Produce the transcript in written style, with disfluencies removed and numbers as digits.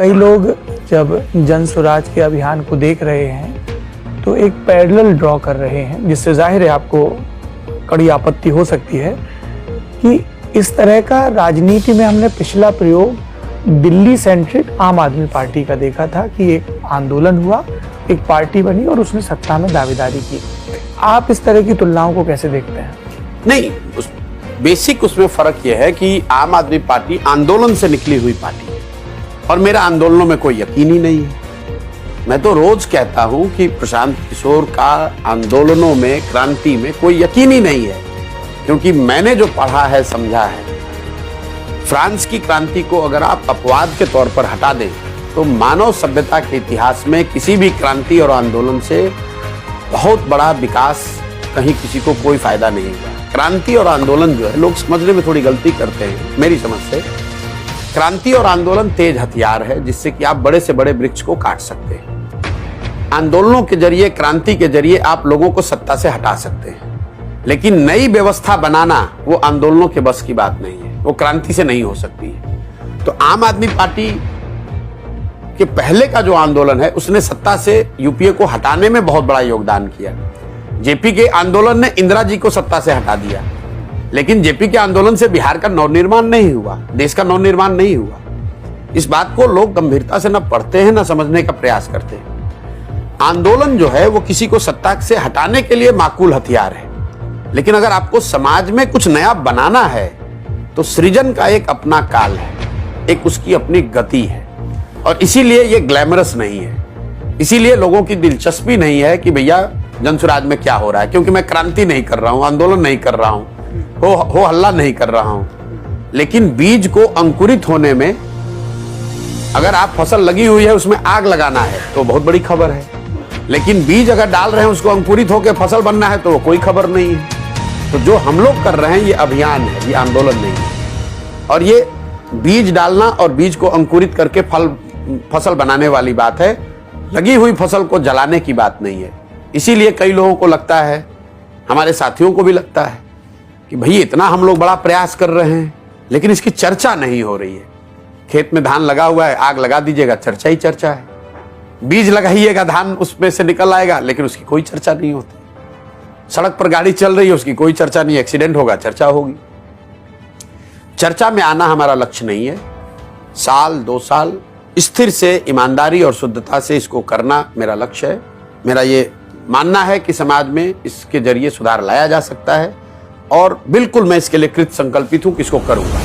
कई लोग जब जन स्वराज के अभियान को देख रहे हैं तो एक पैरेलल ड्रॉ कर रहे हैं, जिससे जाहिर है आपको कड़ी आपत्ति हो सकती है कि इस तरह का राजनीति में हमने पिछला प्रयोग दिल्ली सेंट्रिक आम आदमी पार्टी का देखा था कि एक आंदोलन हुआ, एक पार्टी बनी और उसने सत्ता में दावेदारी की। आप इस तरह की तुलनाओं को कैसे देखते हैं? नहीं, बेसिक उसमें फर्क यह है कि आम आदमी पार्टी आंदोलन से निकली हुई पार्टी है और मेरा आंदोलनों में कोई यकीन ही नहीं है। मैं तो रोज कहता हूं कि प्रशांत किशोर का आंदोलनों में, क्रांति में कोई यकीन ही नहीं है, क्योंकि मैंने जो पढ़ा है, समझा है, फ्रांस की क्रांति को अगर आप अपवाद के तौर पर हटा दें तो मानव सभ्यता के इतिहास में किसी भी क्रांति और आंदोलन से बहुत बड़ा विकास कहीं किसी को कोई फायदा नहीं हुआ। क्रांति और आंदोलन जो है, लोग समझने में थोड़ी गलती करते हैं मेरी समझ से। क्रांति और आंदोलन तेज हथियार है जिससे कि आप बड़े से बड़े वृक्ष को काट सकते हैं। आंदोलनों के जरिए, क्रांति के जरिए आप लोगों को सत्ता से हटा सकते हैं, लेकिन नई व्यवस्था बनाना वो आंदोलनों के बस की बात नहीं है, वो क्रांति से नहीं हो सकती है। तो आम आदमी पार्टी के पहले का जो आंदोलन है उसने सत्ता से यूपीए को हटाने में बहुत बड़ा योगदान किया। जेपी के आंदोलन ने इंदिरा जी को सत्ता से हटा दिया, लेकिन जेपी के आंदोलन से बिहार का नवनिर्माण नहीं हुआ, देश का नवनिर्माण नहीं हुआ। इस बात को लोग गंभीरता से न पढ़ते हैं, न समझने का प्रयास करते हैं। आंदोलन जो है वो किसी को सत्ता से हटाने के लिए माकूल हथियार है, लेकिन अगर आपको समाज में कुछ नया बनाना है तो सृजन का एक अपना काल है, एक उसकी अपनी गति है, और इसीलिए ये ग्लैमरस नहीं है। इसीलिए लोगों की दिलचस्पी नहीं है कि भैया जनसुराज में क्या हो रहा है, क्योंकि मैं क्रांति नहीं कर रहा हूं, आंदोलन नहीं कर रहा हूं, हो हल्ला नहीं कर रहा हूं। लेकिन बीज को अंकुरित होने में, अगर आप फसल लगी हुई है उसमें आग लगाना है तो बहुत बड़ी खबर है, लेकिन बीज अगर डाल रहे हैं उसको अंकुरित होकर फसल बनना है तो कोई खबर नहीं है। तो जो हम लोग कर रहे हैं ये अभियान है, ये आंदोलन नहीं है। और ये बीज डालना और बीज को अंकुरित करके फसल बनाने वाली बात है, लगी हुई फसल को जलाने की बात नहीं है। इसीलिए कई लोगों को लगता है, हमारे साथियों को भी लगता है कि भई इतना हम लोग बड़ा प्रयास कर रहे हैं लेकिन इसकी चर्चा नहीं हो रही है। खेत में धान लगा हुआ है, आग लगा दीजिएगा, चर्चा ही चर्चा है। बीज लगाइएगा, धान उसमें से निकल आएगा, लेकिन उसकी कोई चर्चा नहीं होती। सड़क पर गाड़ी चल रही है, उसकी कोई चर्चा नहीं, एक्सीडेंट होगा, चर्चा होगी। चर्चा में आना हमारा लक्ष्य नहीं है। साल 2 साल स्थिर से, ईमानदारी और शुद्धता से इसको करना मेरा लक्ष्य है। मेरा ये मानना है कि समाज में इसके जरिए सुधार लाया जा सकता है और बिल्कुल मैं इसके लिए कृत संकल्पित हूं कि इसको करूंगा।